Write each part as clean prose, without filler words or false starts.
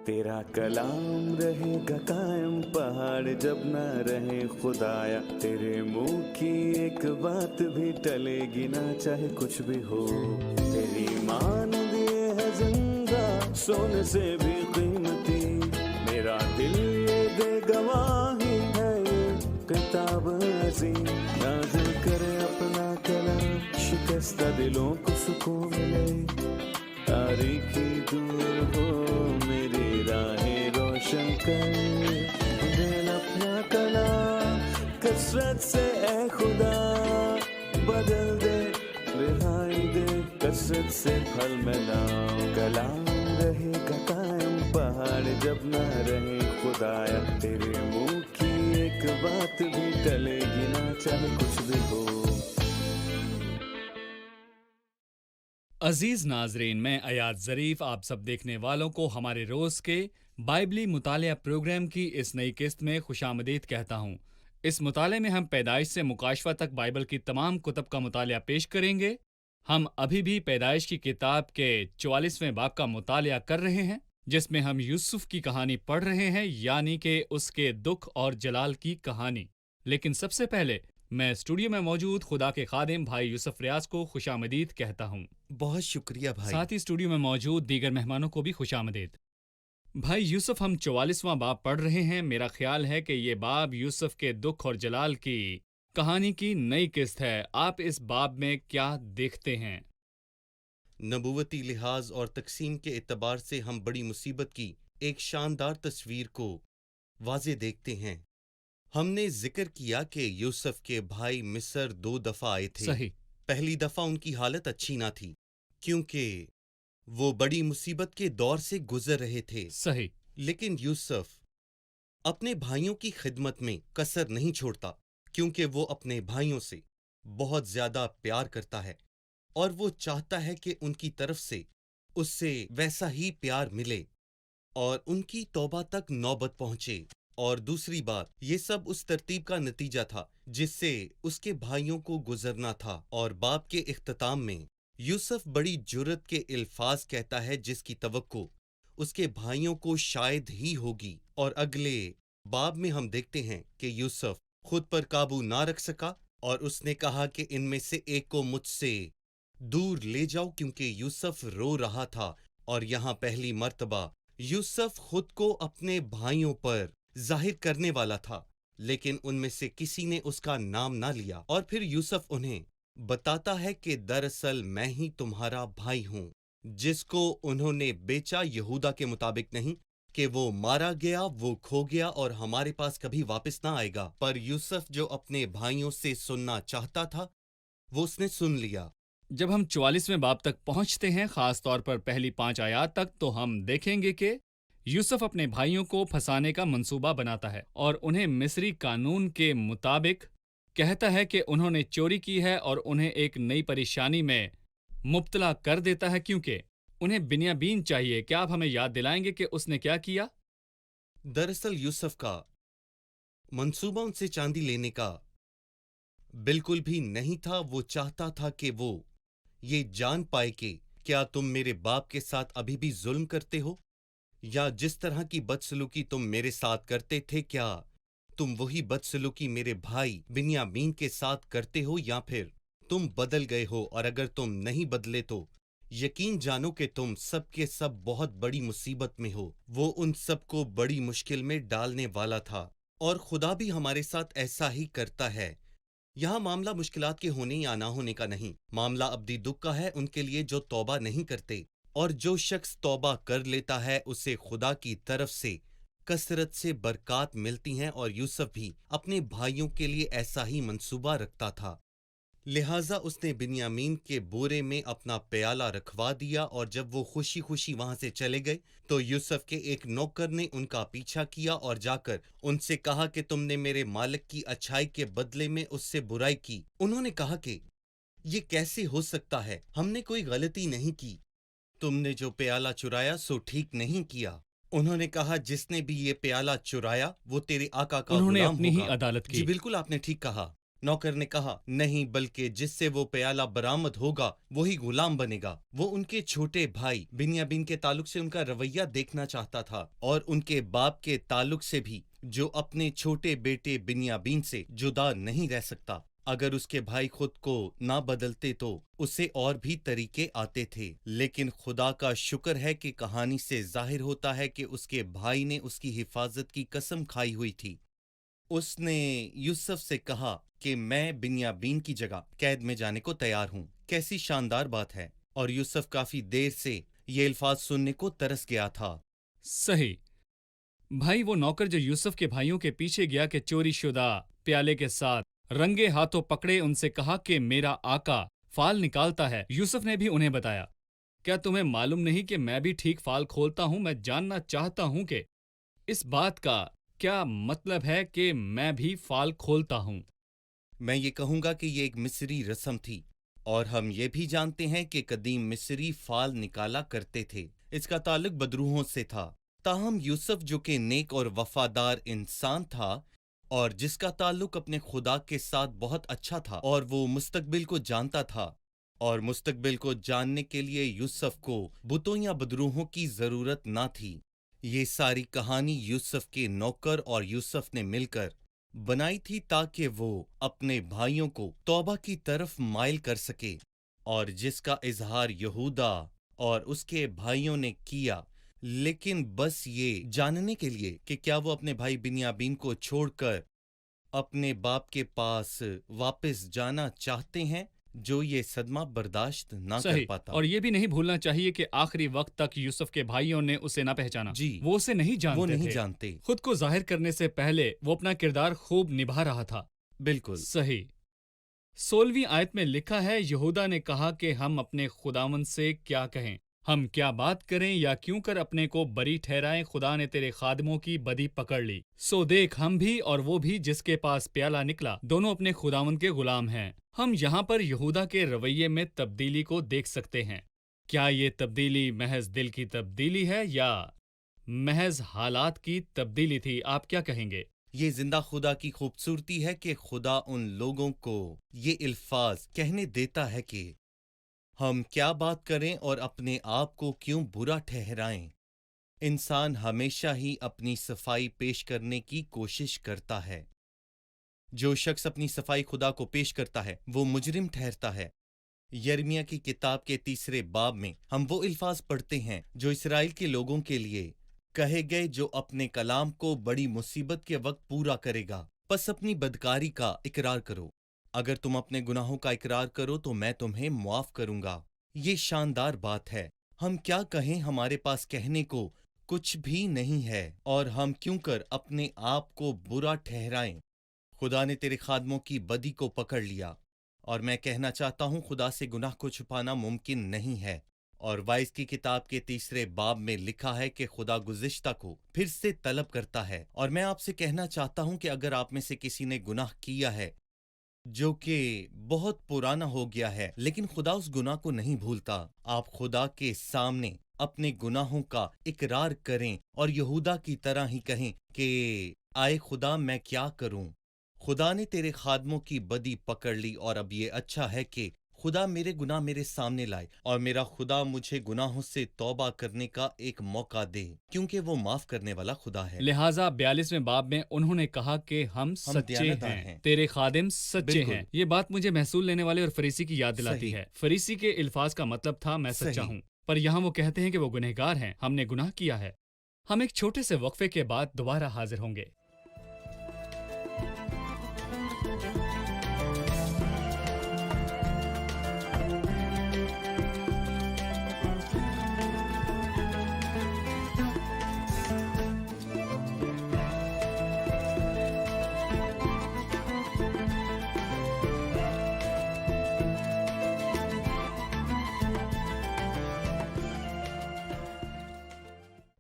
तेरा कलाम रहेगा कायम पहाड़ जब ना रहे खुदाया, तेरे मुंह की एक बात भी टलेगी ना चाहे कुछ भी हो। तेरी मान दिए है जिंदा सोने से भी कीमती, मेरा दिल ये दे गवाही है ये किताब अजीम। नाज़िल करे अपना कलाम, शिकस्ता दिलों को सुकून मिले, तारीखी दूर हो मेरी राहें रोशन कर। दे अपना कलाम कसरत से ए खुदा, बदल दे रिहाई दे कसरत से फल मिलाओ। कलाम रहेगा कायम पहाड़ जब ना रहे खुदाया, तेरे मुंह की एक बात भी टलेगी ना चाहे कुछ भी हो। अजीज नाजरीन, मैं अयाज ज़रीफ आप सब देखने वालों को हमारे रोज़ के बाइबली मुतालिया प्रोग्राम की इस नई किस्त में खुशामदीद कहता हूँ। इस मुताले में हम पैदाइश से मुकाशवा तक बाइबल की तमाम कुतब का मुतालिया पेश करेंगे। हम अभी भी पैदाइश की किताब के 44वें बाब का मुतालिया कर रहे हैं, जिसमें हम यूसुफ की कहानी पढ़ रहे हैं, यानी कि उसके दुख और जलाल की कहानी। लेकिन सबसे पहले मैं स्टूडियो में मौजूद खुदा के खादिम भाई यूसुफ रियाज को खुशामदीद कहता हूँ। बहुत शुक्रिया भाई। साथ ही स्टूडियो में मौजूद दीगर मेहमानों को भी खुशामदीद। भाई यूसुफ, हम 44वां बाब पढ़ रहे हैं। मेरा ख्याल है कि ये बाब यूसुफ के दुख और जलाल की कहानी की नई किस्त है। आप इस बाब में क्या देखते हैं? नबूवती लिहाज और तकसीम के एतबार से हम बड़ी मुसीबत की एक शानदार तस्वीर को वाज़े देखते हैं। हमने जिक्र किया कि यूसुफ के भाई मिस्र 2 दफ़ा आए थे। सही। पहली दफ़ा उनकी हालत अच्छी ना थी, क्योंकि वो बड़ी मुसीबत के दौर से गुजर रहे थे। सही। लेकिन यूसुफ अपने भाइयों की खिदमत में कसर नहीं छोड़ता, क्योंकि वो अपने भाइयों से बहुत ज़्यादा प्यार करता है और वो चाहता है कि उनकी तरफ से उससे वैसा ही प्यार मिले और उनकी तौबा तक नौबत पहुंचे। और दूसरी बात, ये सब उस तरतीब का नतीजा था जिससे उसके भाइयों को गुजरना था। और बाब के इख्तिताम में यूसुफ बड़ी जुर्रत के अल्फाज कहता है जिसकी तवक्को उसके भाइयों को शायद ही होगी। और अगले बाब में हम देखते हैं कि यूसुफ खुद पर काबू ना रख सका और उसने कहा कि इनमें से एक को मुझसे दूर ले जाओ, क्योंकि यूसुफ रो रहा था। और यहाँ पहली मर्तबा यूसुफ खुद को अपने भाइयों पर जाहिर करने वाला था, लेकिन उनमें से किसी ने उसका नाम ना लिया। और फिर यूसुफ उन्हें बताता है कि दरअसल मैं ही तुम्हारा भाई हूँ, जिसको उन्होंने बेचा यहूदा के मुताबिक नहीं कि वो मारा गया, वो खो गया और हमारे पास कभी वापस ना आएगा। पर यूसुफ जो अपने भाइयों से सुनना चाहता था वो उसने सुन लिया। जब हम 44वें बाब तक पहुंचते हैं, खास तौर पर पहली 5 आयत तक, तो हम देखेंगे कि यूसुफ अपने भाइयों को फंसाने का मंसूबा बनाता है और उन्हें मिस्री कानून के मुताबिक कहता है कि उन्होंने चोरी की है और उन्हें एक नई परेशानी में मुब्तला कर देता है, क्योंकि उन्हें बिन्यामीन चाहिए। क्या आप हमें याद दिलाएंगे कि उसने क्या किया? दरअसल यूसुफ का मंसूबा उनसे चांदी लेने का बिल्कुल भी नहीं था। वो चाहता था कि वो ये जान पाए कि क्या तुम मेरे बाप के साथ अभी भी जुल्म करते हो, या जिस तरह की बदसलूकी तुम मेरे साथ करते थे, क्या तुम वही बदसलूकी मेरे भाई बिन्यामीन के साथ करते हो, या फिर तुम बदल गए हो। और अगर तुम नहीं बदले तो यकीन जानो कि तुम सब के सब बहुत बड़ी मुसीबत में हो। वो उन सबको बड़ी मुश्किल में डालने वाला था और खुदा भी हमारे साथ ऐसा ही करता है। यहाँ मामला मुश्किलात के होने या ना होने का नहीं, मामला अब्दी दुख का है उनके लिए जो तौबा नहीं करते। और जो शख्स तौबा कर लेता है उसे खुदा की तरफ से कसरत से बरकत मिलती हैं। और यूसुफ भी अपने भाइयों के लिए ऐसा ही मंसूबा रखता था, लिहाजा उसने बिन्यामीन के बोरे में अपना प्याला रखवा दिया। और जब वो खुशी खुशी वहां से चले गए तो यूसुफ के एक नौकर ने उनका पीछा किया और जाकर उनसे कहा कि तुमने मेरे मालिक की अच्छाई के बदले में उससे बुराई की। उन्होंने कहा कि ये कैसे हो सकता है, हमने कोई गलती नहीं की, तुमने जो प्याला चुराया सो ठीक नहीं किया। उन्होंने कहा जिसने भी ये प्याला चुराया वो तेरे आका का उन्होंने गुलाम अपनी ही होगा। अदालत की। जी बिल्कुल, आपने ठीक कहा। नौकर ने कहा, नहीं, बल्कि जिससे वो प्याला बरामद होगा वही गुलाम बनेगा। वो उनके छोटे भाई बिन्यामीन के ताल्लुक से उनका रवैया देखना चाहता था और उनके बाप के ताल्लुक से भी, जो अपने छोटे बेटे बिन्यामीन से जुदा नहीं रह सकता। अगर उसके भाई खुद को ना बदलते तो उसे और भी तरीके आते थे, लेकिन खुदा का शुक्र है कि कहानी से जाहिर होता है कि उसके भाई ने उसकी हिफाजत की कसम खाई हुई थी। उसने यूसुफ से कहा कि मैं बिन्यामीन की जगह कैद में जाने को तैयार हूँ। कैसी शानदार बात है। और यूसुफ काफी देर से ये अल्फाज सुनने को तरस गया था। सही। भाई वो नौकर जो यूसुफ के भाइयों के पीछे गया कि चोरी शुदा प्याले के साथ रंगे हाथों पकड़े, उनसे कहा कि मेरा आका फाल निकालता है। यूसुफ ने भी उन्हें बताया, क्या तुम्हें मालूम नहीं कि मैं भी ठीक फाल खोलता हूं? मैं जानना चाहता हूं कि इस बात का क्या मतलब है कि मैं भी फाल खोलता हूं। मैं ये कहूँगा कि ये एक मिस्री रस्म थी, और हम ये भी जानते हैं कि कदीम मिस्री फाल निकाला करते थे। इसका ताल्लुक बदरूहों से था। ताहम यूसुफ, जो कि नेक और वफादार इंसान था और जिसका ताल्लुक अपने खुदा के साथ बहुत अच्छा था, और वो मुस्तकबिल को जानता था, और मुस्तकबिल को जानने के लिए यूसुफ को बुतों या बदरूहों की जरूरत ना थी। ये सारी कहानी यूसुफ के नौकर और यूसुफ ने मिलकर बनाई थी ताकि वो अपने भाइयों को तौबा की तरफ माइल कर सके, और जिसका इजहार यहूदा और उसके भाइयों ने किया, लेकिन बस ये जानने के लिए कि क्या वो अपने भाई बिन्यामीन को छोड़कर अपने बाप के पास वापस जाना चाहते हैं, जो ये सदमा बर्दाश्त ना कर सही। पाता। और ये भी नहीं भूलना चाहिए कि आखिरी वक्त तक यूसुफ के भाइयों ने उसे ना पहचाना। जी, वो उसे नहीं जानते वो नहीं थे। जानते। खुद को जाहिर करने से पहले वो अपना किरदार खूब निभा रहा था। बिल्कुल सही। 16वीं आयत में लिखा है, यहूदा ने कहा कि हम अपने खुदावंद से क्या कहें, हम क्या बात करें या क्यों कर अपने को बरी ठहराएं? खुदा ने तेरे खादमों की बदी पकड़ ली। सो देख, हम भी और वो भी जिसके पास प्याला निकला, दोनों अपने खुदावंद के गुलाम हैं। हम यहाँ पर यहूदा के रवैये में तब्दीली को देख सकते हैं। क्या ये तब्दीली महज दिल की तब्दीली है या महज हालात की तब्दीली थी? आप क्या कहेंगे? ये जिंदा खुदा की खूबसूरती है कि खुदा उन लोगों को ये अल्फाज कहने देता है कि हम क्या बात करें और अपने आप को क्यों बुरा ठहराएं। इंसान हमेशा ही अपनी सफाई पेश करने की कोशिश करता है। जो शख्स अपनी सफाई खुदा को पेश करता है वो मुजरिम ठहरता है। यिर्मयाह की किताब के 3 बाब में हम वो अल्फाज पढ़ते हैं जो इसराइल के लोगों के लिए कहे गए, जो अपने कलाम को बड़ी मुसीबत के वक्त पूरा करेगा। बस अपनी बदकारी का इकरार करो। अगर तुम अपने गुनाहों का इकरार करो तो मैं तुम्हें मुआफ करूंगा। ये शानदार बात है। हम क्या कहें, हमारे पास कहने को कुछ भी नहीं है, और हम क्यों कर अपने आप को बुरा ठहराएं। खुदा ने तेरे खादमों की बदी को पकड़ लिया, और मैं कहना चाहता हूँ खुदा से गुनाह को छुपाना मुमकिन नहीं है। और वाइस की किताब के 3 बाब में लिखा है कि खुदा गुज़िश्ता को फिर से तलब करता है। और मैं आपसे कहना चाहता हूँ कि अगर आप में से किसी ने गुनाह किया है जो कि बहुत पुराना हो गया है, लेकिन खुदा उस गुनाह को नहीं भूलता, आप खुदा के सामने अपने गुनाहों का इकरार करें और यहूदा की तरह ही कहें कि आए खुदा, मैं क्या करूं। खुदा ने तेरे खादमों की बदी पकड़ ली, और अब ये अच्छा है कि खुदा मेरे गुनाह मेरे सामने लाए, और मेरा खुदा मुझे गुनाहों से तौबा करने का एक मौका दे, क्योंकि वो माफ करने वाला खुदा है। लिहाजा 42वें बाब में उन्होंने कहा कि हम सच्चे दयानतदार हैं, हैं। तेरे खादिम सच्चे बिल्कुल। हैं। ये बात मुझे महसूल लेने वाले और फरीसी की याद दिलाती सही। है। फरीसी के अल्फाज का मतलब था मैं सच्चा सही। हूँ, पर यहाँ वो कहते हैं कि वो गुनहगार हैं, हमने गुनाह किया है। हम एक छोटे से वक्फे के बाद दोबारा हाजिर होंगे।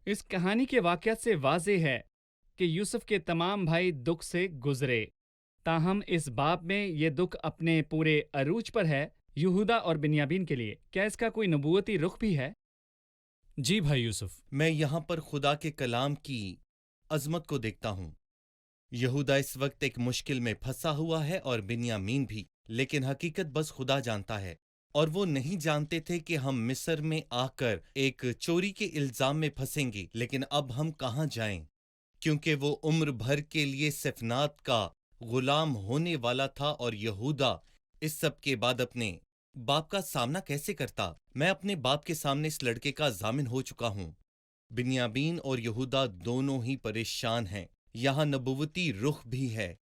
इस कहानी के वाक़यात से वाज़ेह है कि यूसुफ के तमाम भाई दुख से गुजरे, ताहम इस बाब में ये दुख अपने पूरे अरूज पर है यहूदा और बिन्यामीन के लिए। क्या इसका कोई नबूवती रुख भी है? जी भाई यूसुफ। मैं यहाँ पर खुदा के कलाम की अजमत को देखता हूँ। यहूदा इस वक्त एक मुश्किल में फंसा हुआ है और बिन्यामीन भी, लेकिन हकीकत बस खुदा जानता है। और वो नहीं जानते थे कि हम मिस्र में आकर एक चोरी के इल्जाम में फंसेंगे, लेकिन अब हम कहाँ जाएं? क्योंकि वो उम्र भर के लिए सिफनात का गुलाम होने वाला था। और यहूदा इस सब के बाद अपने बाप का सामना कैसे करता? मैं अपने बाप के सामने इस लड़के का जामिन हो चुका हूं। बिन्यामीन और यहूदा दोनों ही परेशान हैं। यहाँ नबुवती रुख भी है।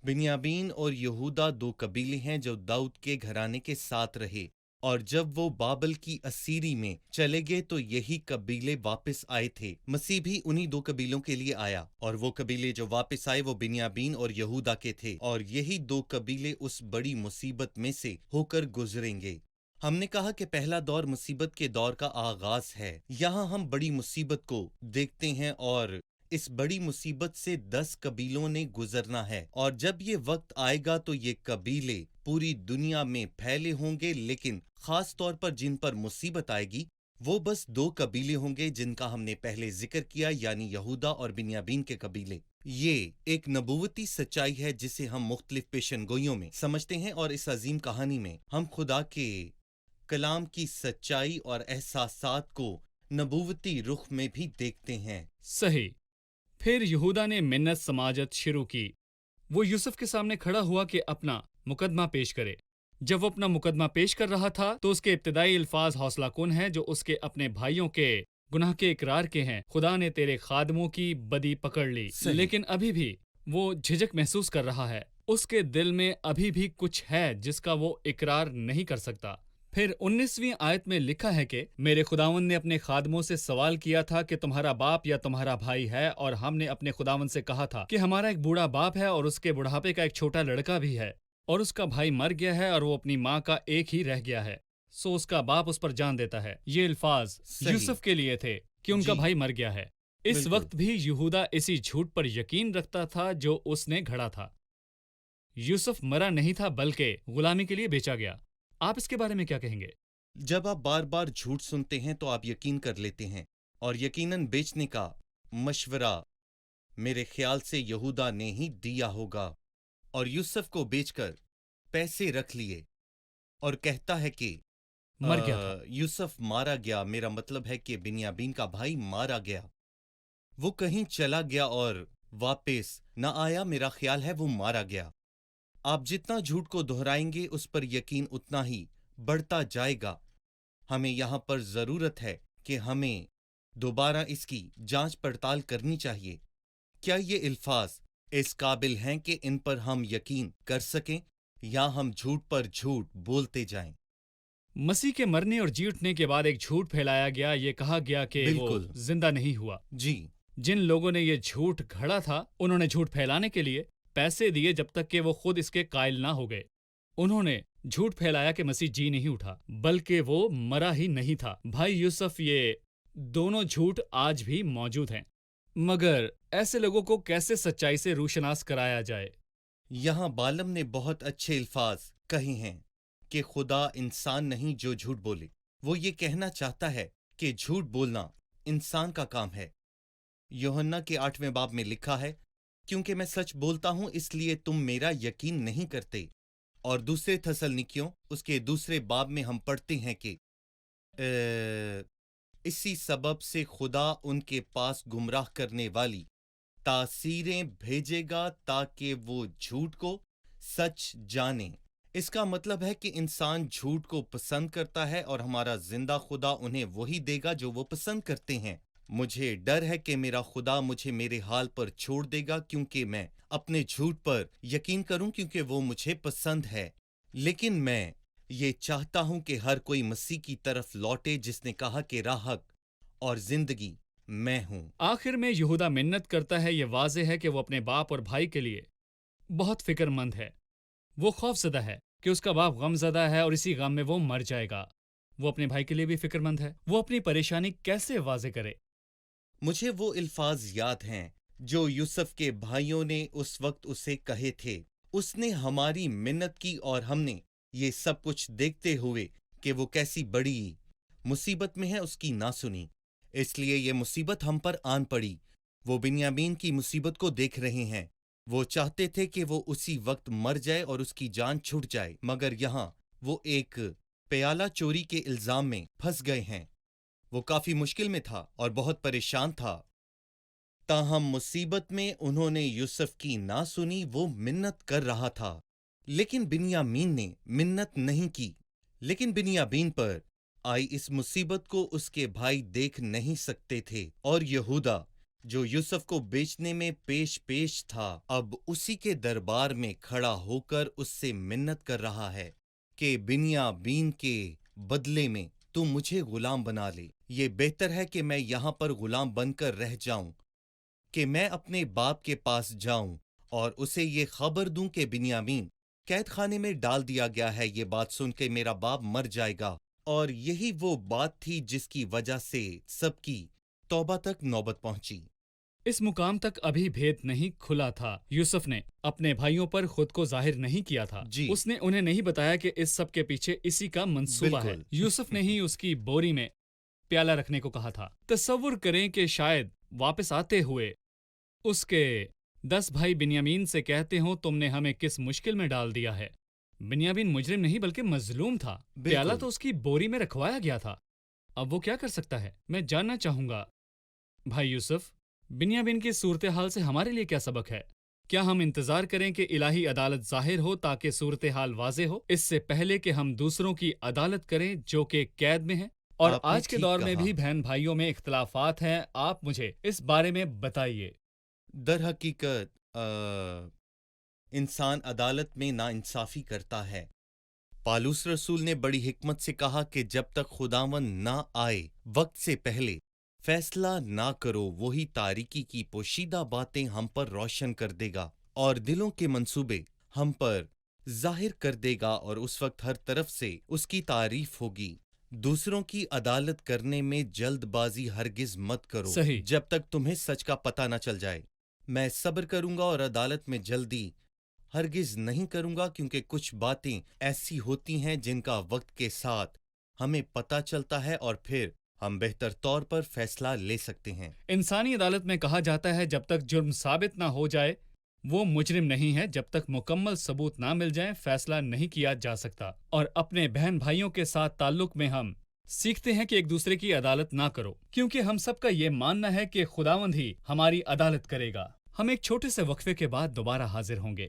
बिन्यामीन और यहूदा दो कबीले हैं जो दाऊद के घराने के साथ रहे, और जब वो बाबल की असीरी में चले गए तो यही कबीले वापस आए थे। मसीह भी उन्हीं दो कबीलों के लिए आया, और वो कबीले जो वापस आए वो बिन्यामीन और यहूदा के थे, और यही दो कबीले उस बड़ी मुसीबत में से होकर गुजरेंगे। हमने कहा कि पहला दौर मुसीबत के दौर का आगाज है। यहाँ हम बड़ी मुसीबत को देखते हैं, और इस बड़ी मुसीबत से 10 कबीलों ने गुजरना है। और जब ये वक्त आएगा तो ये कबीले पूरी दुनिया में फैले होंगे, लेकिन खास तौर पर जिन पर मुसीबत आएगी वो बस 2 कबीले होंगे जिनका हमने पहले जिक्र किया, यानी यहूदा और बिन्यामीन के कबीले। ये एक नबूवती सच्चाई है जिसे हम मुख्तलिफ पेशनगोइयों में समझते हैं, और इस अजीम कहानी में हम खुदा के कलाम की सच्चाई और एहसासात को नबूवती रुख में भी देखते हैं। सही। फिर यहूदा ने मिन्नत समाजत शुरू की। वो यूसुफ के सामने खड़ा हुआ कि अपना मुकदमा पेश करे। जब वो अपना मुकदमा पेश कर रहा था तो उसके इब्तिदाई अल्फाज हौसला कुन हैं जो उसके अपने भाइयों के गुनाह के इकरार के हैं। खुदा ने तेरे खादमों की बदी पकड़ ली। लेकिन अभी भी वो झिझक महसूस कर रहा है। उसके दिल में अभी भी कुछ है जिसका वो इकरार नहीं कर सकता। फिर 19वीं आयत में लिखा है कि मेरे खुदावंद ने अपने खादमों से सवाल किया था कि तुम्हारा बाप या तुम्हारा भाई है, और हमने अपने खुदावंद से कहा था कि हमारा एक बूढ़ा बाप है और उसके बुढ़ापे का एक छोटा लड़का भी है, और उसका भाई मर गया है और वो अपनी माँ का एक ही रह गया है, सो उसका बाप उस पर जान देता है। ये अल्फाज यूसुफ के लिए थे कि उनका भाई मर गया है। इस वक्त भी यहूदा इसी झूठ पर यकीन रखता था जो उसने घड़ा था। यूसुफ मरा नहीं था बल्कि गुलामी के लिए बेचा गया। आप इसके बारे में क्या कहेंगे? जब आप बार बार झूठ सुनते हैं तो आप यकीन कर लेते हैं, और यकीनन बेचने का मशवरा मेरे ख्याल से यहूदा ने ही दिया होगा, और यूसुफ को बेचकर पैसे रख लिए, और कहता है कि मर गया था। यूसुफ मारा गया। मेरा मतलब है कि बिन्यामीन का भाई मारा गया। वो कहीं चला गया और वापस न आया। मेरा ख्याल है वो मारा गया। आप जितना झूठ को दोहराएंगे उस पर यकीन उतना ही बढ़ता जाएगा। हमें यहाँ पर जरूरत है कि हमें दोबारा इसकी जांच पड़ताल करनी चाहिए। क्या ये अल्फाज इस काबिल हैं कि इन पर हम यकीन कर सकें, या हम झूठ पर झूठ बोलते जाएं? मसीह के मरने और जी उठने के बाद एक झूठ फैलाया गया। ये कहा गया कि वो बिल्कुल। जिंदा नहीं हुआ। जी, जिन लोगों ने ये झूठ घड़ा था उन्होंने झूठ फैलाने के लिए पैसे दिए जब तक कि वो खुद इसके कायल ना हो गए। उन्होंने झूठ फैलाया कि मसीह जी नहीं उठा, बल्कि वो मरा ही नहीं था। भाई यूसुफ, ये दोनों झूठ आज भी मौजूद हैं। मगर ऐसे लोगों को कैसे सच्चाई से रूशनास कराया जाए? यहाँ बालम ने बहुत अच्छे अल्फाज कहे हैं कि खुदा इंसान नहीं जो झूठ बोले। वो ये कहना चाहता है कि झूठ बोलना इंसान का काम है। यूहन्ना के 8वें बाब में लिखा है, क्योंकि मैं सच बोलता हूं इसलिए तुम मेरा यकीन नहीं करते। और दूसरे थसलनिकियों उसके दूसरे बाब में हम पढ़ते हैं कि इसी सबब से खुदा उनके पास गुमराह करने वाली तासीरें भेजेगा ताकि वो झूठ को सच जाने। इसका मतलब है कि इंसान झूठ को पसंद करता है, और हमारा जिंदा खुदा उन्हें वही देगा जो वो पसंद करते हैं। मुझे डर है कि मेरा खुदा मुझे मेरे हाल पर छोड़ देगा, क्योंकि मैं अपने झूठ पर यकीन करूं, क्योंकि वो मुझे पसंद है। लेकिन मैं ये चाहता हूं कि हर कोई मसीह की तरफ लौटे, जिसने कहा कि राहक और जिंदगी मैं हूं। आखिर में यहूदा मिन्नत करता है। ये वाज़ेह है कि वो अपने बाप और भाई के लिए बहुत फिक्रमंद है। वो खौफजदा है कि उसका बाप गमज़दा है और इसी गम में वो मर जाएगा। वो अपने भाई के लिए भी फिक्रमंद है। वो अपनी परेशानी कैसे वाज़े करे? मुझे वो अल्फाज याद हैं जो यूसुफ के भाइयों ने उस वक्त उसे कहे थे। उसने हमारी मिन्नत की, और हमने ये सब कुछ देखते हुए कि वो कैसी बड़ी मुसीबत में है उसकी ना सुनी। इसलिए ये मुसीबत हम पर आन पड़ी। वो बिन्यामीन की मुसीबत को देख रहे हैं, وہ چاہتے تھے کہ وہ اسی وقت مر جائے اور اس کی جان چھٹ جائے، مگر یہاں وہ ایک پیالہ چوری کے الزام میں پھنس گئے ہیں۔ وہ کافی مشکل میں تھا اور بہت پریشان تھا، تاہم مصیبت میں انہوں نے یوسف کی نہ سنی۔ وہ منت کر رہا تھا لیکن بنیامین نے منت نہیں کی، لیکن بنیامین پر آئی اس مصیبت کو اس کے بھائی دیکھ نہیں سکتے تھے، اور یہودا جو یوسف کو بیچنے میں پیش تھا اب اسی کے دربار میں کھڑا ہو کر اس سے منت کر رہا ہے کہ بنیامین کے بدلے میں تو مجھے غلام بنا لے۔ یہ بہتر ہے کہ میں یہاں پر غلام بن کر رہ جاؤں کہ میں اپنے باپ کے پاس جاؤں اور اسے یہ خبر دوں کہ بنیامین قید خانے میں ڈال دیا گیا ہے۔ یہ بات سن کے میرا باپ مر جائے گا۔ اور یہی وہ بات تھی جس کی وجہ سے سب کی توبہ تک نوبت پہنچی۔ اس مقام تک ابھی بھید نہیں کھلا تھا۔ یوسف نے اپنے بھائیوں پر خود کو ظاہر نہیں کیا تھا۔ جی، اس نے انہیں نہیں بتایا کہ اس سب کے پیچھے اسی کا منصوبہ ہے۔ بالکل۔ یوسف نے ہی اس کی بوری میں پیالہ رکھنے کو کہا تھا۔ تصور کریں کہ شاید واپس آتے ہوئے اس کے 10 بھائی بنیامین سے کہتے ہوں تم نے ہمیں کس مشکل میں ڈال دیا ہے۔ بنیامین مجرم نہیں بلکہ مظلوم تھا۔ پیالہ تو اس کی بوری میں رکھوایا گیا تھا۔ اب وہ کیا کر سکتا ہے؟ میں جاننا چاہوں گا بھائی یوسف، بنیامین کی صورتحال سے ہمارے لیے کیا سبق ہے؟ کیا ہم انتظار کریں کہ الہی عدالت ظاہر ہو تاکہ صورتحال واضح ہو، اس سے پہلے کہ ہم دوسروں کی عدالت کریں جو کہ قید میں ہیں؟ اور آپ نے آج کے ٹھیک دور میں کہا۔ بھی بہن بھائیوں میں اختلافات ہیں، آپ مجھے اس بارے میں بتائیے۔ در حقیقت انسان عدالت میں ناانصافی کرتا ہے۔ پالوس رسول نے بڑی حکمت سے کہا کہ جب تک خداوند نہ آئے وقت سے پہلے فیصلہ نہ کرو، وہی تاریکی کی پوشیدہ باتیں ہم پر روشن کر دے گا اور دلوں کے منصوبے ہم پر ظاہر کر دے گا، اور اس وقت ہر طرف سے اس کی تعریف ہوگی۔ دوسروں کی عدالت کرنے میں جلد بازی ہرگز مت کرو صحیح۔ جب تک تمہیں سچ کا پتہ نہ چل جائے۔ میں صبر کروں گا اور عدالت میں جلدی ہرگز نہیں کروں گا، کیونکہ کچھ باتیں ایسی ہوتی ہیں جن کا وقت کے ساتھ ہمیں پتہ چلتا ہے اور پھر ہم بہتر طور پر فیصلہ لے سکتے ہیں۔ انسانی عدالت میں کہا جاتا ہے جب تک جرم ثابت نہ ہو جائے وہ مجرم نہیں ہے، جب تک مکمل ثبوت نہ مل جائیں فیصلہ نہیں کیا جا سکتا۔ اور اپنے بہن بھائیوں کے ساتھ تعلق میں ہم سیکھتے ہیں کہ ایک دوسرے کی عدالت نہ کرو، کیونکہ ہم سب کا یہ ماننا ہے کہ خداوند ہی ہماری عدالت کرے گا۔ ہم ایک چھوٹے سے وقفے کے بعد دوبارہ حاضر ہوں گے۔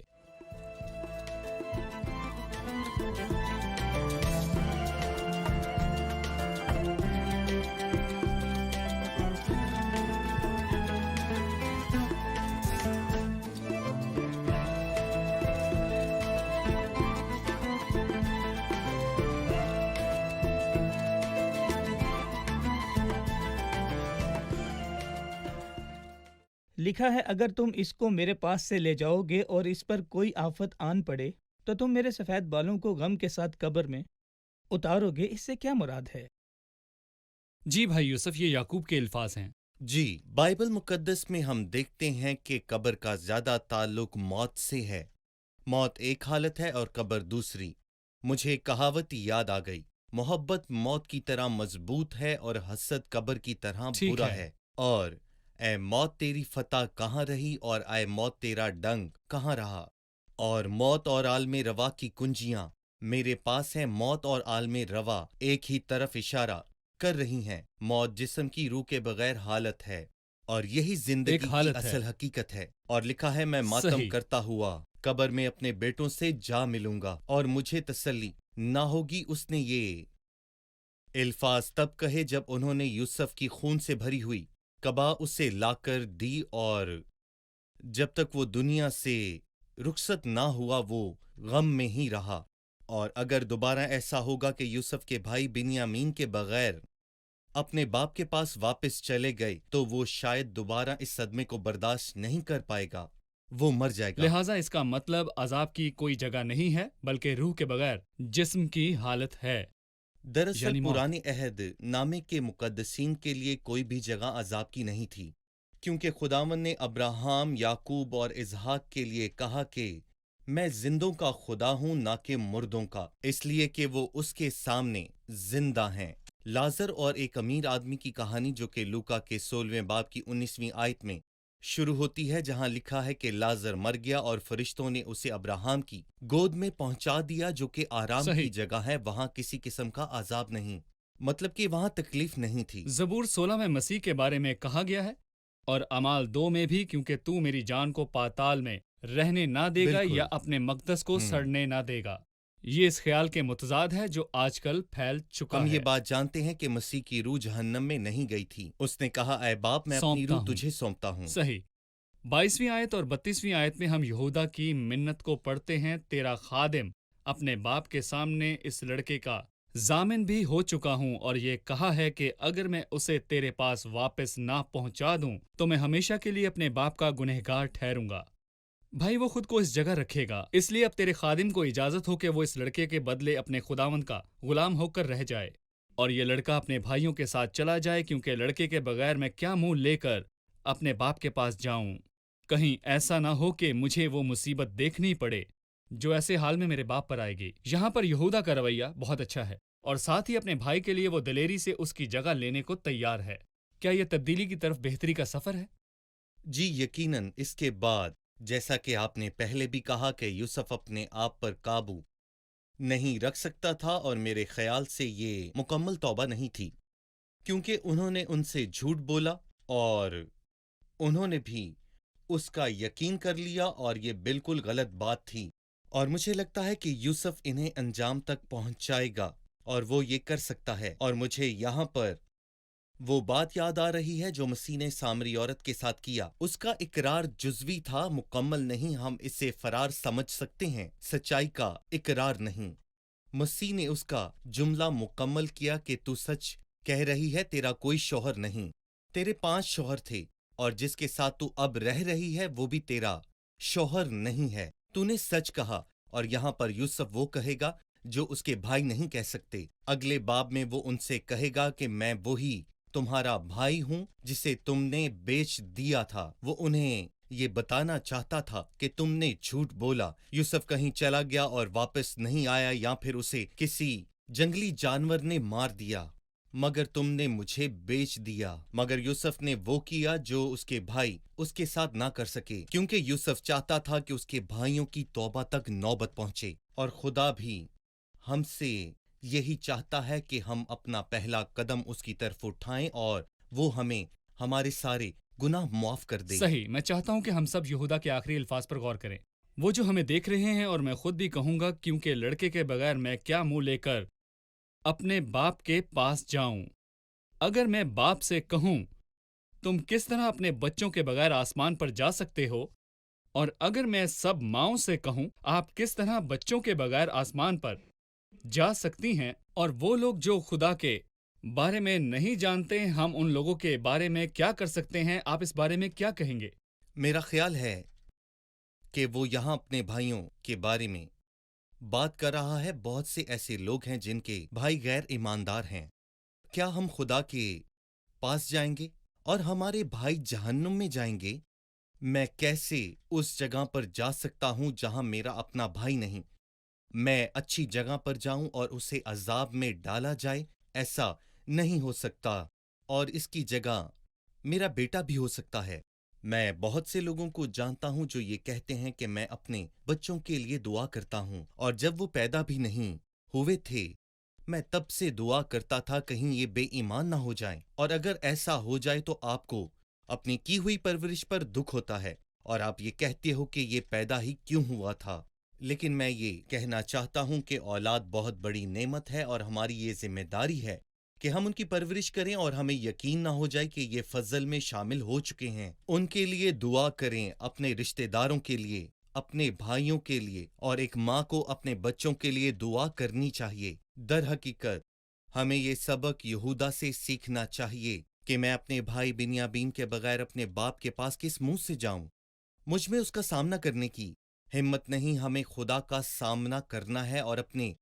لکھا ہے اگر تم اس کو میرے پاس سے لے جاؤ گے اور اس پر کوئی آفت آن پڑے تو تم میرے سفید بالوں کو غم کے ساتھ قبر میں اتارو گے۔ اس سے کیا مراد ہے؟ جی بھائی یوسف، یہ یعقوب کے الفاظ ہیں۔ جی، بائبل مقدس میں ہم دیکھتے ہیں کہ قبر کا زیادہ تعلق موت سے ہے۔ موت ایک حالت ہے اور قبر دوسری۔ مجھے ایک کہاوت یاد آ گئی، محبت موت کی طرح مضبوط ہے اور حسد قبر کی طرح ٹھیک برا ہے۔ ہے۔ اور اے موت تیری فتح کہاں رہی، اور اے موت تیرا ڈنگ کہاں رہا؟ اور موت اور عالم روا کی کنجیاں میرے پاس ہیں۔ موت اور عالم روا ایک ہی طرف اشارہ کر رہی ہیں۔ موت جسم کی روح کے بغیر حالت ہے، اور یہی زندگی ایک کی حالت ہے۔ اصل حقیقت ہے۔ اور لکھا ہے میں ماتم صحیح۔ کرتا ہوا قبر میں اپنے بیٹوں سے جا ملوں گا اور مجھے تسلی نہ ہوگی۔ اس نے یہ الفاظ تب کہے جب انہوں نے یوسف کی خون سے بھری ہوئی قبا اسے لا کر دی، اور جب تک وہ دنیا سے رخصت نہ ہوا وہ غم میں ہی رہا۔ اور اگر دوبارہ ایسا ہوگا کہ یوسف کے بھائی بنیامین کے بغیر اپنے باپ کے پاس واپس چلے گئے تو وہ شاید دوبارہ اس صدمے کو برداشت نہیں کر پائے گا، وہ مر جائے گا۔ لہٰذا اس کا مطلب عذاب کی کوئی جگہ نہیں ہے بلکہ روح کے بغیر جسم کی حالت ہے۔ دراصل یعنی موت۔ پرانے عہد نامے کے مقدسین کے لیے کوئی بھی جگہ عذاب کی نہیں تھی، کیونکہ خداوند نے ابراہیم، یعقوب اور اسحاق کے لیے کہا کہ میں زندوں کا خدا ہوں نہ کہ مردوں کا، اس لیے کہ وہ اس کے سامنے زندہ ہیں۔ لازر اور ایک امیر آدمی کی کہانی جو کہ لوکا کے 16ویں باب کی 19ویں آیت میں شروع ہوتی ہے جہاں لکھا ہے کہ لازر مر گیا اور فرشتوں نے اسے ابراہم کی گود میں پہنچا دیا جو کہ آرام کی صحیح۔ جگہ ہے، وہاں کسی قسم کا عذاب نہیں، مطلب کہ وہاں تکلیف نہیں تھی۔ زبور 16 میں مسیح کے بارے میں کہا گیا ہے، اور اعمال 2 میں بھی، کیونکہ تو میری جان کو پاتال میں رہنے نہ دے گا بالکل۔ یا اپنے مقدس کو ہم۔ سڑنے نہ دے گا۔ یہ اس خیال کے متضاد ہے جو آج کل پھیل چکا ہم ہے۔ یہ بات جانتے ہیں کہ مسیح کی روح جہنم میں نہیں گئی تھی، اس نے کہا اے باپ میں اپنی سونپتا روح ہوں۔ تجھے سونپتا ہوں۔ صحیح۔ 22ویں آیت اور 32ویں آیت میں ہم یہودا کی منت کو پڑھتے ہیں، تیرا خادم اپنے باپ کے سامنے اس لڑکے کا ضامن بھی ہو چکا ہوں، اور یہ کہا ہے کہ اگر میں اسے تیرے پاس واپس نہ پہنچا دوں تو میں ہمیشہ کے لیے اپنے باپ کا گنہگار ٹھہروں گا۔ بھائی وہ خود کو اس جگہ رکھے گا، اس لیے اب تیرے خادم کو اجازت ہو کہ وہ اس لڑکے کے بدلے اپنے خداوند کا غلام ہو کر رہ جائے، اور یہ لڑکا اپنے بھائیوں کے ساتھ چلا جائے، کیونکہ لڑکے کے بغیر میں کیا منہ لے کر اپنے باپ کے پاس جاؤں؟ کہیں ایسا نہ ہو کہ مجھے وہ مصیبت دیکھنی پڑے جو ایسے حال میں میرے باپ پر آئے گی۔ یہاں پر یہودا کا رویہ بہت اچھا ہے، اور ساتھ ہی اپنے بھائی کے لیے وہ دلیری سے اس کی جگہ لینے کو تیار ہے۔ کیا یہ تبدیلی کی طرف بہتری کا سفر ہے؟ جی یقیناً۔ اس کے بعد جیسا کہ آپ نے پہلے بھی کہا کہ یوسف اپنے آپ پر قابو نہیں رکھ سکتا تھا، اور میرے خیال سے یہ مکمل توبہ نہیں تھی، کیونکہ انہوں نے ان سے جھوٹ بولا اور انہوں نے بھی اس کا یقین کر لیا، اور یہ بالکل غلط بات تھی، اور مجھے لگتا ہے کہ یوسف انہیں انجام تک پہنچائے گا اور وہ یہ کر سکتا ہے۔ اور مجھے یہاں پر وہ بات یاد آ رہی ہے جو مسیح نے سامری عورت کے ساتھ کیا۔ اس کا اقرار جزوی تھا، مکمل نہیں۔ ہم اسے فرار سمجھ سکتے ہیں، سچائی کا اقرار نہیں۔ مسیح نے اس کا جملہ مکمل کیا کہ تو سچ کہہ رہی ہے، تیرا کوئی شوہر نہیں، تیرے 5 شوہر تھے، اور جس کے ساتھ تو اب رہ رہی ہے وہ بھی تیرا شوہر نہیں ہے۔ تو نے سچ کہا۔ اور یہاں پر یوسف وہ کہے گا جو اس کے بھائی نہیں کہہ سکتے۔ اگلے باب میں وہ ان سے کہے گا کہ میں وہی تمہارا بھائی ہوں جسے تم نے بیچ دیا تھا۔ وہ انہیں یہ بتانا چاہتا تھا کہ تم نے جھوٹ بولا۔ یوسف کہیں چلا گیا اور واپس نہیں آیا، یا پھر اسے کسی جنگلی جانور نے مار دیا، مگر تم نے مجھے بیچ دیا۔ مگر یوسف نے وہ کیا جو اس کے بھائی اس کے ساتھ نہ کر سکے، کیونکہ یوسف چاہتا تھا کہ اس کے بھائیوں کی توبہ تک نوبت پہنچے، اور خدا بھی ہم سے یہی چاہتا ہے کہ ہم اپنا پہلا قدم اس کی طرف اٹھائیں اور وہ ہمیں ہمارے سارے گناہ معاف کر دے۔ صحیح۔ میں چاہتا ہوں کہ ہم سب یہودا کے آخری الفاظ پر غور کریں، وہ جو ہمیں دیکھ رہے ہیں، اور میں خود بھی کہوں گا، کیونکہ لڑکے کے بغیر میں کیا منہ لے کر اپنے باپ کے پاس جاؤں؟ اگر میں باپ سے کہوں تم کس طرح اپنے بچوں کے بغیر آسمان پر جا سکتے ہو، اور اگر میں سب ماؤں سے کہوں آپ کس طرح بچوں کے بغیر آسمان پر جا سکتی ہیں، اور وہ لوگ جو خدا کے بارے میں نہیں جانتے، ہم ان لوگوں کے بارے میں کیا کر سکتے ہیں؟ آپ اس بارے میں کیا کہیں گے؟ میرا خیال ہے کہ وہ یہاں اپنے بھائیوں کے بارے میں بات کر رہا ہے۔ بہت سے ایسے لوگ ہیں جن کے بھائی غیر ایماندار ہیں۔ کیا ہم خدا کے پاس جائیں گے اور ہمارے بھائی جہنم میں جائیں گے؟ میں کیسے اس جگہ پر جا سکتا ہوں جہاں میرا اپنا بھائی نہیں؟ میں اچھی جگہ پر جاؤں اور اسے عذاب میں ڈالا جائے؟ ایسا نہیں ہو سکتا، اور اس کی جگہ میرا بیٹا بھی ہو سکتا ہے۔ میں بہت سے لوگوں کو جانتا ہوں جو یہ کہتے ہیں کہ میں اپنے بچوں کے لیے دعا کرتا ہوں، اور جب وہ پیدا بھی نہیں ہوئے تھے میں تب سے دعا کرتا تھا کہیں یہ بے ایمان نہ ہو جائیں، اور اگر ایسا ہو جائے تو آپ کو اپنی کی ہوئی پرورش پر دکھ ہوتا ہے، اور آپ یہ کہتے ہو کہ یہ پیدا ہی کیوں ہوا تھا۔ لیکن میں یہ کہنا چاہتا ہوں کہ اولاد بہت بڑی نعمت ہے، اور ہماری یہ ذمہ داری ہے کہ ہم ان کی پرورش کریں، اور ہمیں یقین نہ ہو جائے کہ یہ فضل میں شامل ہو چکے ہیں۔ ان کے لیے دعا کریں، اپنے رشتہ داروں کے لیے، اپنے بھائیوں کے لیے، اور ایک ماں کو اپنے بچوں کے لیے دعا کرنی چاہیے۔ در حقیقت ہمیں یہ سبق یہودا سے سیکھنا چاہیے کہ میں اپنے بھائی بنیامین کے بغیر اپنے باپ کے پاس کس منہ سے جاؤں؟ مجھ میں اس کا سامنا کرنے کی ہمت نہیں۔ ہمیں خدا کا سامنا کرنا ہے، اور اپنے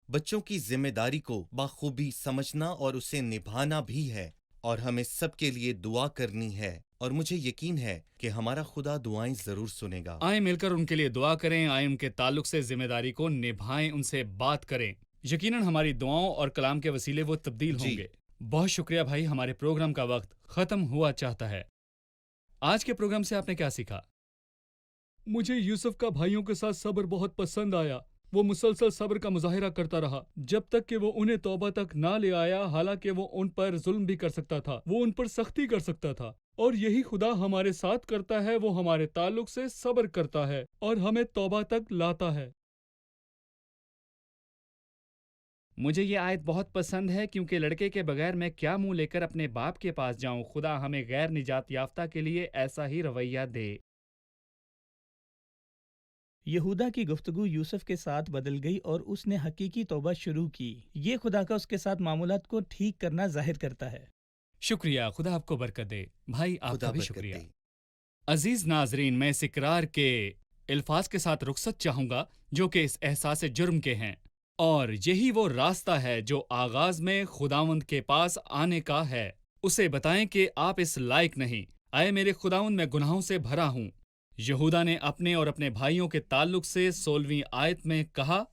بچوں کی ذمہ داری کو بخوبی سمجھنا اور اسے نبھانا بھی ہے، اور ہمیں سب کے لیے دعا کرنی ہے، اور مجھے یقین ہے کہ ہمارا خدا دعائیں ضرور سنے گا۔ آئیں مل کر ان کے لیے دعا کریں، آئیں ان کے تعلق سے ذمہ داری کو نبھائیں، ان سے بات کریں۔ یقیناً ہماری دعاؤں اور کلام کے وسیلے وہ تبدیل ہوں جی۔ گے۔ بہت شکریہ بھائی، ہمارے پروگرام کا وقت ختم ہوا چاہتا ہے۔ آج کے پروگرام سے آپ نے کیا سیکھا؟ مجھے یوسف کا بھائیوں کے ساتھ صبر بہت پسند آیا۔ وہ مسلسل صبر کا مظاہرہ کرتا رہا جب تک کہ وہ انہیں توبہ تک نہ لے آیا، حالانکہ وہ ان پر ظلم بھی کر سکتا تھا، وہ ان پر سختی کر سکتا تھا۔ اور یہی خدا ہمارے ساتھ کرتا ہے، وہ ہمارے تعلق سے صبر کرتا ہے اور ہمیں توبہ تک لاتا ہے۔ مجھے یہ آیت بہت پسند ہے، کیونکہ لڑکے کے بغیر میں کیا منہ لے کر اپنے باپ کے پاس جاؤں؟ خدا ہمیں غیر نجات یافتہ کے لیے ایسا ہی رویہ دے۔ یہودا کی گفتگو یوسف کے ساتھ بدل گئی اور اس نے حقیقی توبہ شروع کی۔ یہ خدا کا اس کے ساتھ معاملات کو ٹھیک کرنا ظاہر کرتا ہے۔ شکریہ، خدا آپ کو برکت دے۔ بھائی آپ خدا کا بھی برکت شکریہ۔ دے۔ عزیز ناظرین، میں اس اقرار کے الفاظ کے ساتھ رخصت چاہوں گا جو کہ اس احساس جرم کے ہیں، اور یہی وہ راستہ ہے جو آغاز میں خداوند کے پاس آنے کا ہے۔ اسے بتائیں کہ آپ اس لائق نہیں۔ اے میرے خداوند، میں گناہوں سے بھرا ہوں۔ یہودا نے اپنے اور اپنے بھائیوں کے تعلق سے 16ویں آیت میں کہا،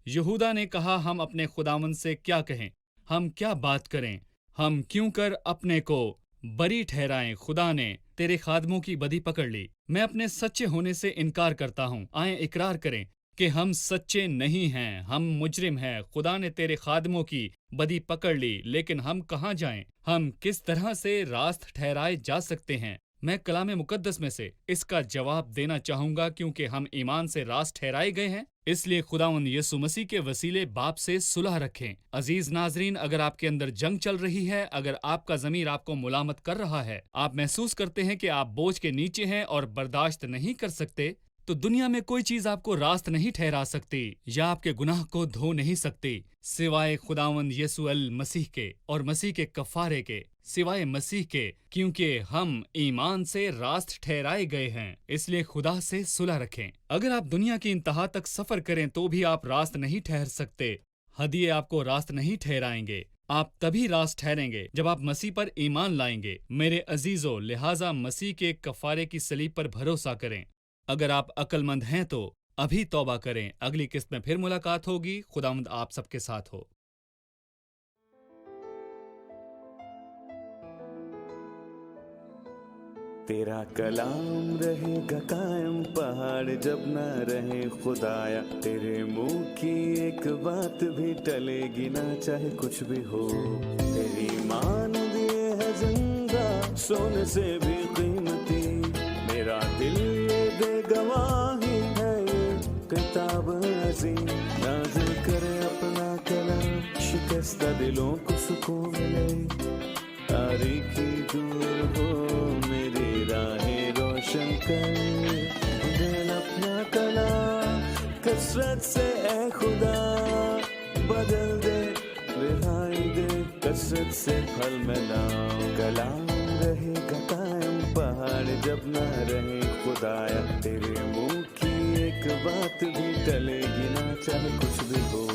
یہودا نے کہا، ہم اپنے خداوند سے کیا کہیں؟ ہم کیا بات کریں؟ ہم کیوں کر اپنے کو بری ٹھہرائیں؟ خدا نے تیرے خادموں کی بدی پکڑ لی۔ میں اپنے سچے ہونے سے انکار کرتا ہوں۔ آئیں اقرار کریں کہ ہم سچے نہیں ہیں، ہم مجرم ہیں۔ خدا نے تیرے خادموں کی بدی پکڑ لی، لیکن ہم کہاں جائیں؟ ہم کس طرح سے راست ٹھہرائے جا سکتے ہیں؟ میں کلام مقدس میں سے اس کا جواب دینا چاہوں گا، کیونکہ ہم ایمان سے راست ٹھہرائے گئے ہیں۔ اس لیے خداوند یسوع مسیح کے وسیلے باپ سے صلح رکھیں۔ عزیز ناظرین، اگر آپ کے اندر جنگ چل رہی ہے، اگر آپ کا ضمیر آپ کو ملامت کر رہا ہے، آپ محسوس کرتے ہیں کہ آپ بوجھ کے نیچے ہیں اور برداشت نہیں کر سکتے، تو دنیا میں کوئی چیز آپ کو راست نہیں ٹھہرا سکتی یا آپ کے گناہ کو دھو نہیں سکتی سوائے خداوند یسوع المسیح کے اور مسیح کے کفارے کے، سوائے مسیح کے، کیونکہ ہم ایمان سے راست ٹھہرائے گئے ہیں۔ اس لیے خدا سے صلح رکھیں۔ اگر آپ دنیا کی انتہا تک سفر کریں تو بھی آپ راست نہیں ٹھہر سکتے۔ ہدیے آپ کو راست نہیں ٹھہرائیں گے۔ آپ تبھی راست ٹھہریں گے جب آپ مسیح پر ایمان لائیں گے۔ میرے عزیزو، لہٰذا مسیح کے کفارے کی صلیب پر بھروسہ کریں۔ اگر آپ عقل مند ہیں تو ابھی توبہ کریں۔ اگلی قسط میں پھر ملاقات ہوگی۔ خداوند آپ سب کے ساتھ ہو۔ تیرا کلام رہے گا قائم، پہاڑ جب نہ رہے خدایا، تیرے منہ کی ایک بات بھی ٹلے گی نہ، چاہے کچھ بھی ہو۔ تیری مان دیے ہے زندہ، سونے سے بھی قیمتی، میرا دل یہ دے گواہی ہے، یہ کتاب عظیم نازل کرے اپنا کلام، شکستہ دلوں کو سکون ملے، تاریکی دور ہو میری راہیں روشن کر، دل اپنا کلام کثرت سے اے خدا بدل دے، رہائی دے کثرت سے پھل ملاؤ۔ کلام رہے گا قائم، پہاڑ جب نہ رہے خدایا، تیرے منہ کی ایک بات بھی ٹلے گی نہ، چاہے کچھ بھی ہو۔